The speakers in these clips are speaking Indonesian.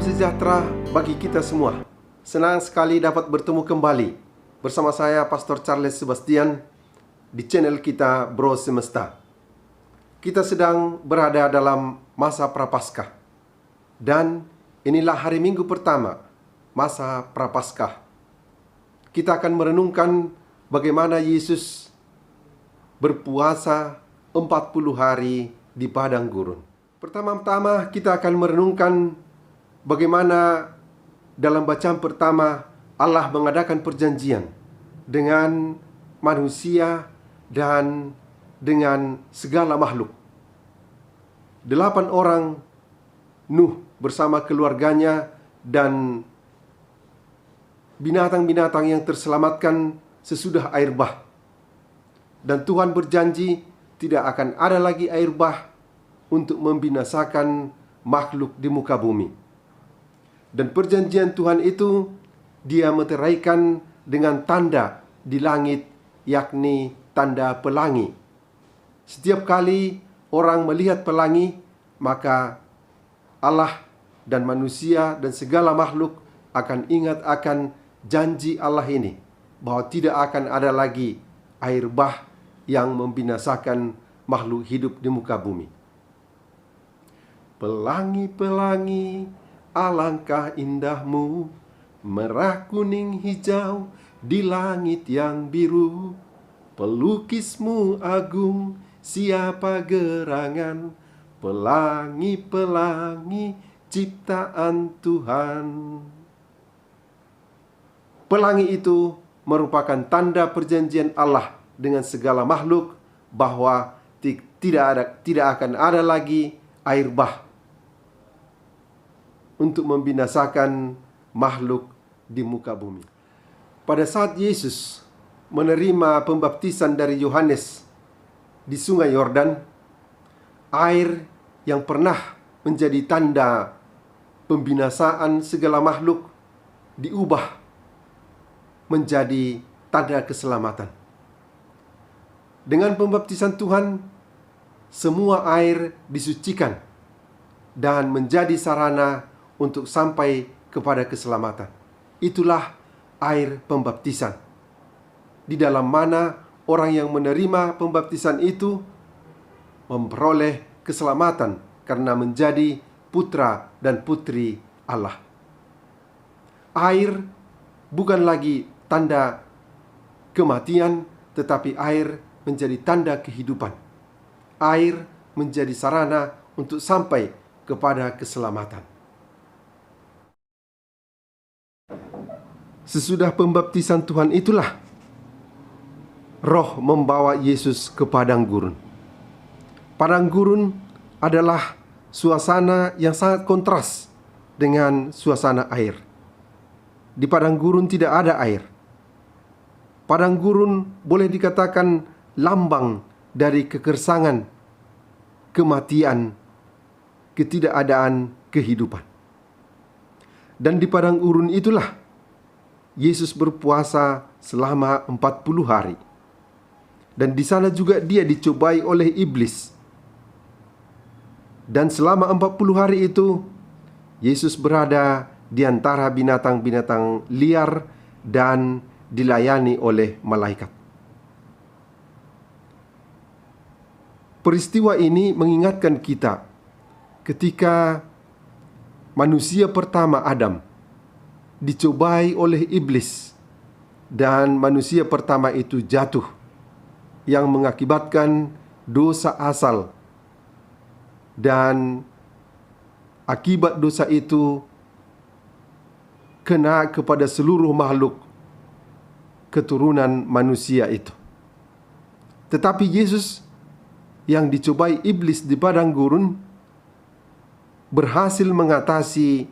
sejahtera bagi kita semua. Senang sekali dapat bertemu kembali bersama saya, Pastor Charles Sebastian, di channel kita Bro Semesta. Kita sedang berada dalam masa Prapaskah. Dan inilah hari Minggu pertama masa Prapaskah. Kita akan merenungkan bagaimana Yesus berpuasa 40 hari di padang gurun. Pertama-tama kita akan merenungkan bagaimana dalam bacaan pertama Allah mengadakan perjanjian dengan manusia dan dengan segala makhluk. 8 orang, Nuh bersama keluarganya dan binatang-binatang yang terselamatkan sesudah air bah. Dan Tuhan berjanji tidak akan ada lagi air bah untuk membinasakan makhluk di muka bumi. Dan perjanjian Tuhan itu Dia meteraikan dengan tanda di langit, yakni tanda pelangi. Setiap kali orang melihat pelangi, maka Allah dan manusia dan segala makhluk akan ingat akan janji Allah ini, bahwa tidak akan ada lagi air bah yang membinasakan makhluk hidup di muka bumi. Pelangi-pelangi, alangkah indahmu, merah kuning hijau di langit yang biru. Pelukismu agung, siapa gerangan, pelangi-pelangi ciptaan Tuhan. Pelangi itu merupakan tanda perjanjian Allah dengan segala makhluk, bahwa tidak akan ada lagi air bah untuk membinasakan makhluk di muka bumi. Pada saat Yesus menerima pembaptisan dari Yohanes di Sungai Yordan, air yang pernah menjadi tanda pembinasaan segala makhluk diubah menjadi tanda keselamatan. Dengan pembaptisan Tuhan, semua air disucikan dan menjadi sarana untuk sampai kepada keselamatan. Itulah air pembaptisan, di dalam mana orang yang menerima pembaptisan itu memperoleh keselamatan karena menjadi putra dan putri Allah. Air bukan lagi tanda kematian, tetapi air menjadi tanda kehidupan. Air menjadi sarana untuk sampai kepada keselamatan. Sesudah pembaptisan Tuhan itulah Roh membawa Yesus ke padang gurun. Padang gurun adalah suasana yang sangat kontras dengan suasana air. Di padang gurun tidak ada air. Padang gurun boleh dikatakan lambang dari kegersangan, kematian, ketidakadaan kehidupan. Dan di padang gurun itulah Yesus berpuasa selama 40 hari. Dan di sana juga Dia dicobai oleh iblis. Dan selama 40 hari itu Yesus berada di antara binatang-binatang liar dan dilayani oleh malaikat. Peristiwa ini mengingatkan kita ketika manusia pertama Adam dicobai oleh iblis, dan manusia pertama itu jatuh, yang mengakibatkan dosa asal. Dan akibat dosa itu kena kepada seluruh makhluk keturunan manusia itu. Tetapi Yesus yang dicobai iblis di padang gurun berhasil mengatasi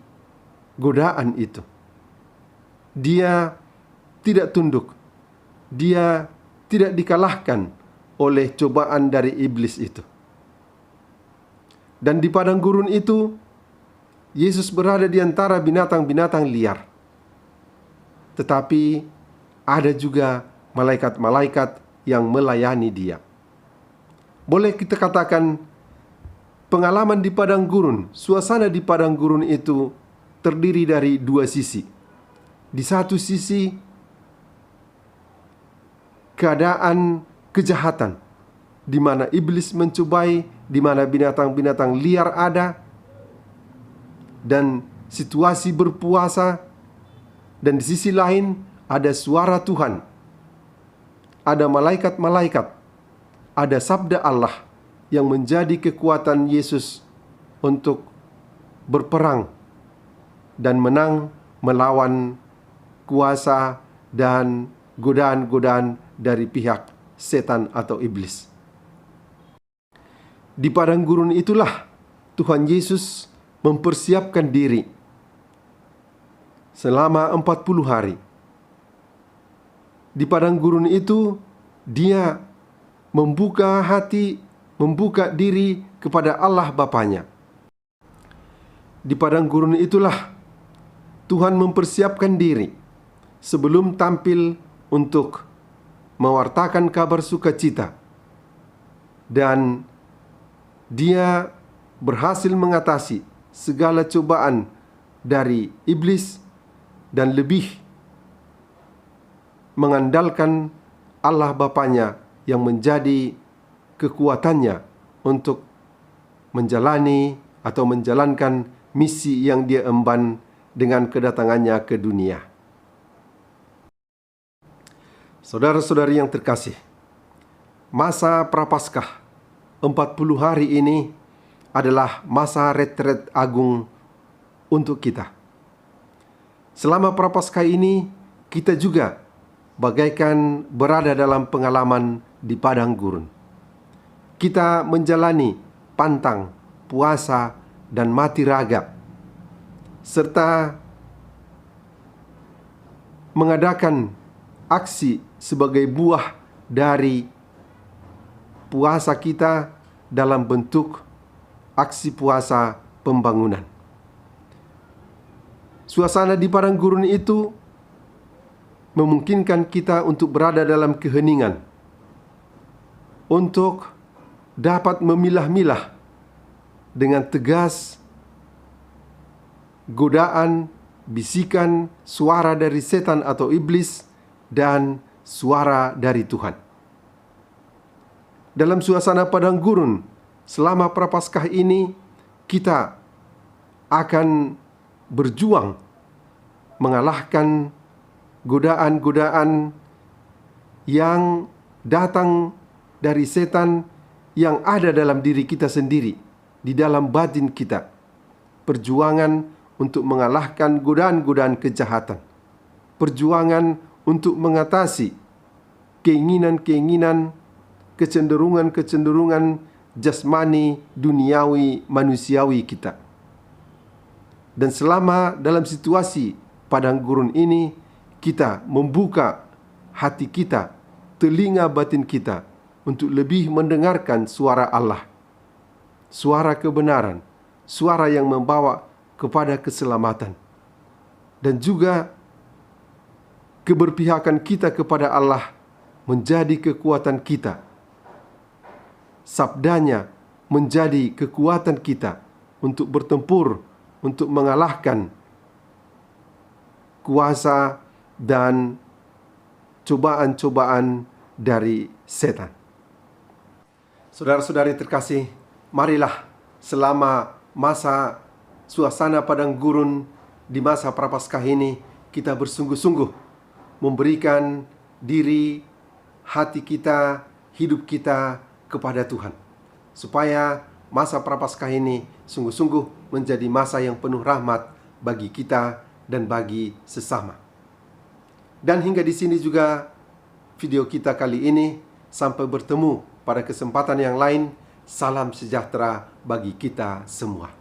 godaan itu. Dia tidak tunduk. Dia tidak dikalahkan oleh cobaan dari iblis itu. Dan di padang gurun itu Yesus berada di antara binatang-binatang liar. Tetapi ada juga malaikat-malaikat yang melayani Dia. Boleh kita katakan pengalaman di padang gurun, suasana di padang gurun itu terdiri dari dua sisi. Di satu sisi, keadaan kejahatan, di mana iblis mencobai, di mana binatang-binatang liar ada, dan situasi berpuasa. Dan di sisi lain ada suara Tuhan, ada malaikat-malaikat, ada sabda Allah yang menjadi kekuatan Yesus untuk berperang dan menang melawan kuasa dan godaan-godaan dari pihak setan atau iblis. Di padang gurun itulah Tuhan Yesus mempersiapkan diri selama 40 hari. Di padang gurun itu dia membuka hati, membuka diri kepada Allah Bapanya. Di padang gurun itulah Tuhan mempersiapkan diri sebelum tampil untuk mewartakan kabar sukacita. Dan dia berhasil mengatasi segala cobaan dari iblis dan lebih mengandalkan Allah Bapanya yang menjadi kekuatannya untuk menjalani atau menjalankan misi yang dia emban dengan kedatangannya ke dunia. Saudara-saudari yang terkasih, masa Prapaskah 40 hari ini adalah masa retret agung untuk kita. Selama Prapaskah ini, kita juga bagaikan berada dalam pengalaman di padang gurun. Kita menjalani pantang, puasa, dan mati raga, serta mengadakan aksi sebagai buah dari puasa kita dalam bentuk aksi puasa pembangunan. Suasana di padang gurun itu memungkinkan kita untuk berada dalam keheningan, untuk dapat memilah-milah dengan tegas godaan, bisikan, suara dari setan atau iblis, dan suara dari Tuhan. Dalam suasana padang gurun selama Prapaskah ini, kita akan berjuang mengalahkan godaan-godaan yang datang dari setan yang ada dalam diri kita sendiri, di dalam batin kita. Perjuangan untuk mengalahkan godaan-godaan kejahatan. Perjuangan untuk mengatasi keinginan-keinginan, kecenderungan-kecenderungan jasmani, duniawi, manusiawi kita. Dan selama dalam situasi padang gurun ini, kita membuka hati kita, telinga batin kita, untuk lebih mendengarkan suara Allah, suara kebenaran, suara yang membawa kepada keselamatan, dan juga keberpihakan kita kepada Allah menjadi kekuatan kita. Sabdanya menjadi kekuatan kita untuk bertempur, untuk mengalahkan kuasa dan cobaan-cobaan dari setan. Saudara-saudari terkasih, marilah selama masa suasana padang gurun di masa Prapaskah ini, kita bersungguh-sungguh memberikan diri, hati kita, hidup kita kepada Tuhan, supaya masa Prapaskah ini sungguh-sungguh menjadi masa yang penuh rahmat bagi kita dan bagi sesama. Dan hingga di sini juga video kita kali ini. Sampai bertemu pada kesempatan yang lain. Salam sejahtera bagi kita semua.